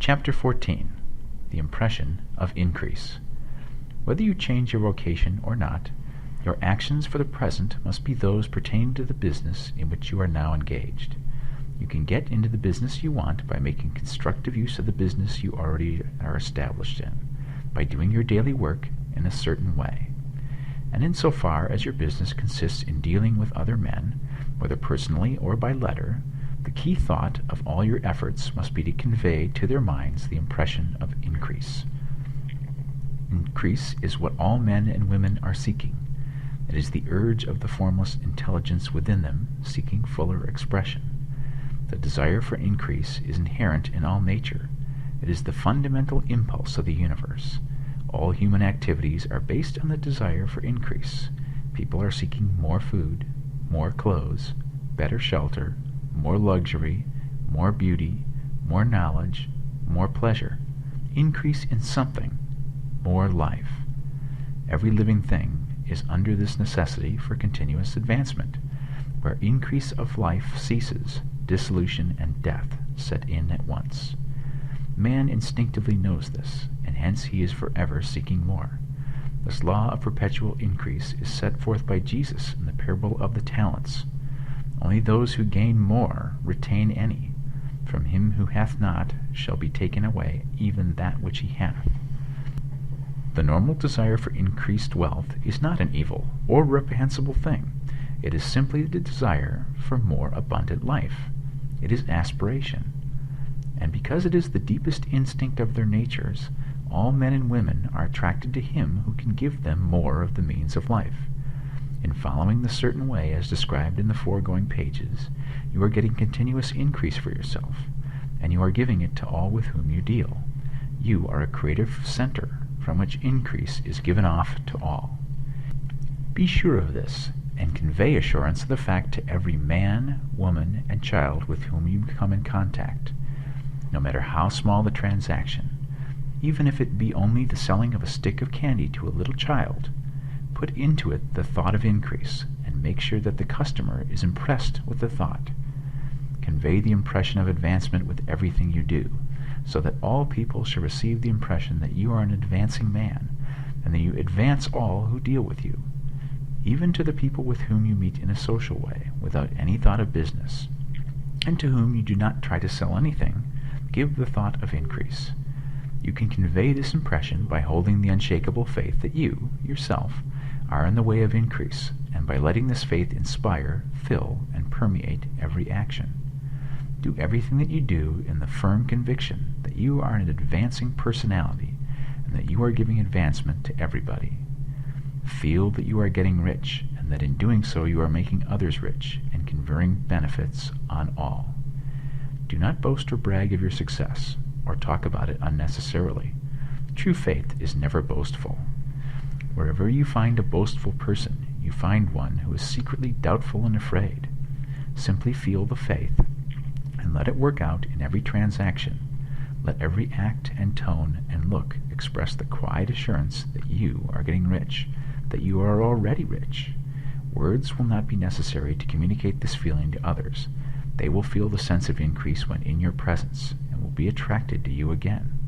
Chapter 14. The Impression of Increase. Whether you change your vocation or not, your actions for the present must be those pertaining to the business in which you are now engaged. You can get into the business you want by making constructive use of the business you already are established in, by doing your daily work in a certain way. And insofar as your business consists in dealing with other men, whether personally or by letter, the key thought of all your efforts must be to convey to their minds the impression of increase. Increase is what all men and women are seeking. It is the urge of the formless intelligence within them seeking fuller expression. The desire for increase is inherent in all nature. It is the fundamental impulse of the universe. All human activities are based on the desire for increase. People are seeking more food, more clothes, better shelter, more luxury, more beauty, more knowledge, more pleasure. Increase in something, more life. Every living thing is under this necessity for continuous advancement. Where increase of life ceases, dissolution and death set in at once. Man instinctively knows this, and hence he is forever seeking more. This law of perpetual increase is set forth by Jesus in the parable of the talents. Only those who gain more retain any. From him who hath not shall be taken away even that which he hath. The normal desire for increased wealth is not an evil or reprehensible thing. It is simply the desire for more abundant life. It is aspiration. And because it is the deepest instinct of their natures, all men and women are attracted to him who can give them more of the means of life. In following the certain way as described in the foregoing pages, you are getting continuous increase for yourself, and you are giving it to all with whom you deal. You are a creative center from which increase is given off to all. Be sure of this, and convey assurance of the fact to every man, woman, and child with whom you come in contact, no matter how small the transaction. Even if it be only the selling of a stick of candy to a little child, put into it the thought of increase, and make sure that the customer is impressed with the thought. Convey the impression of advancement with everything you do, so that all people shall receive the impression that you are an advancing man, and that you advance all who deal with you, even to the people with whom you meet in a social way, without any thought of business, and to whom you do not try to sell anything. Give the thought of increase. You can convey this impression by holding the unshakable faith that you, yourself, are in the way of increase, and by letting this faith inspire, fill, and permeate every action. Do everything that you do in the firm conviction that you are an advancing personality, and that you are giving advancement to everybody. Feel that you are getting rich, and that in doing so you are making others rich, and conferring benefits on all. Do not boast or brag of your success, or talk about it unnecessarily. True faith is never boastful. Wherever you find a boastful person, you find one who is secretly doubtful and afraid. Simply feel the faith, and let it work out in every transaction. Let every act and tone and look express the quiet assurance that you are getting rich, that you are already rich. Words will not be necessary to communicate this feeling to others. They will feel the sense of increase when in your presence, and will be attracted to you again.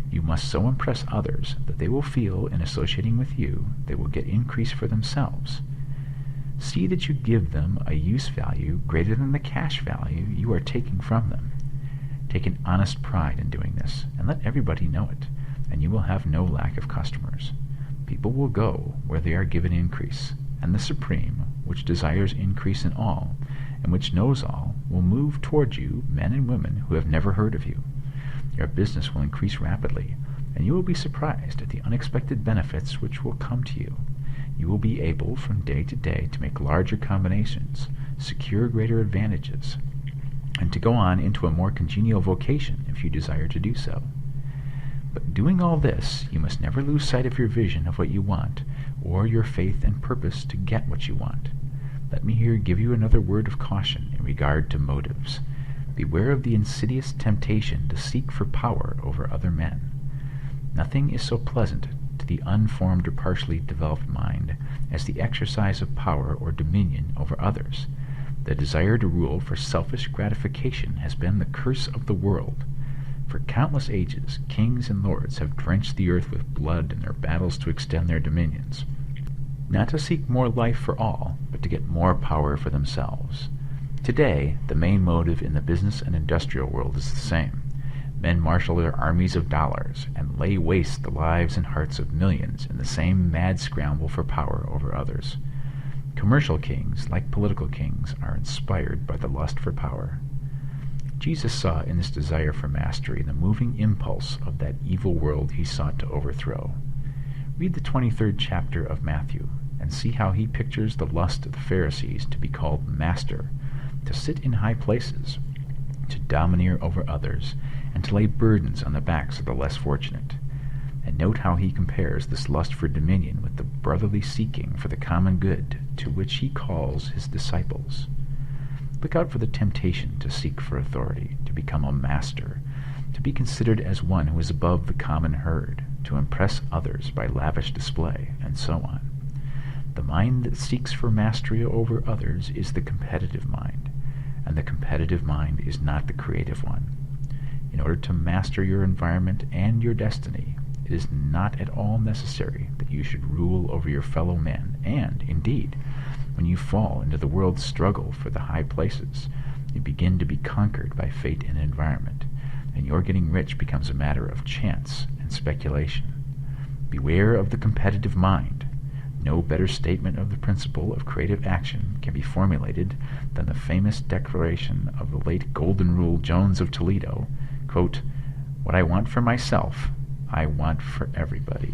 You must so impress others that they will feel in associating with you they will get increase for themselves. See that you give them a use value greater than the cash value you are taking from them. Take an honest pride in doing this, and let everybody know it, and you will have no lack of customers. People will go where they are given increase, and the Supreme, which desires increase in all, and which knows all, will move toward you men and women who have never heard of you. Your business will increase rapidly, and you will be surprised at the unexpected benefits which will come to you. You will be able from day to day to make larger combinations, secure greater advantages, and to go on into a more congenial vocation if you desire to do so. But doing all this, you must never lose sight of your vision of what you want, or your faith and purpose to get what you want. Let me here give you another word of caution in regard to motives. Beware of the insidious temptation to seek for power over other men. Nothing is so pleasant to the unformed or partially developed mind as the exercise of power or dominion over others. The desire to rule for selfish gratification has been the curse of the world. For countless ages, kings and lords have drenched the earth with blood in their battles to extend their dominions, not to seek more life for all, but to get more power for themselves. Today, the main motive in the business and industrial world is the same. Men marshal their armies of dollars and lay waste the lives and hearts of millions in the same mad scramble for power over others. Commercial kings, like political kings, are inspired by the lust for power. Jesus saw in this desire for mastery the moving impulse of that evil world he sought to overthrow. Read the 23rd chapter of Matthew and see how he pictures the lust of the Pharisees to be called master, to sit in high places, to domineer over others, and to lay burdens on the backs of the less fortunate. And note how he compares this lust for dominion with the brotherly seeking for the common good to which he calls his disciples. Look out for the temptation to seek for authority, to become a master, to be considered as one who is above the common herd, to impress others by lavish display, and so on. The mind that seeks for mastery over others is the competitive mind, and the competitive mind is not the creative one. In order to master your environment and your destiny, it is not at all necessary that you should rule over your fellow men, and, indeed, when you fall into the world's struggle for the high places, you begin to be conquered by fate and environment, and your getting rich becomes a matter of chance and speculation. Beware of the competitive mind. No better statement of the principle of creative action can be formulated than the famous declaration of the late Golden Rule Jones of Toledo, quote, "What I want for myself, I want for everybody."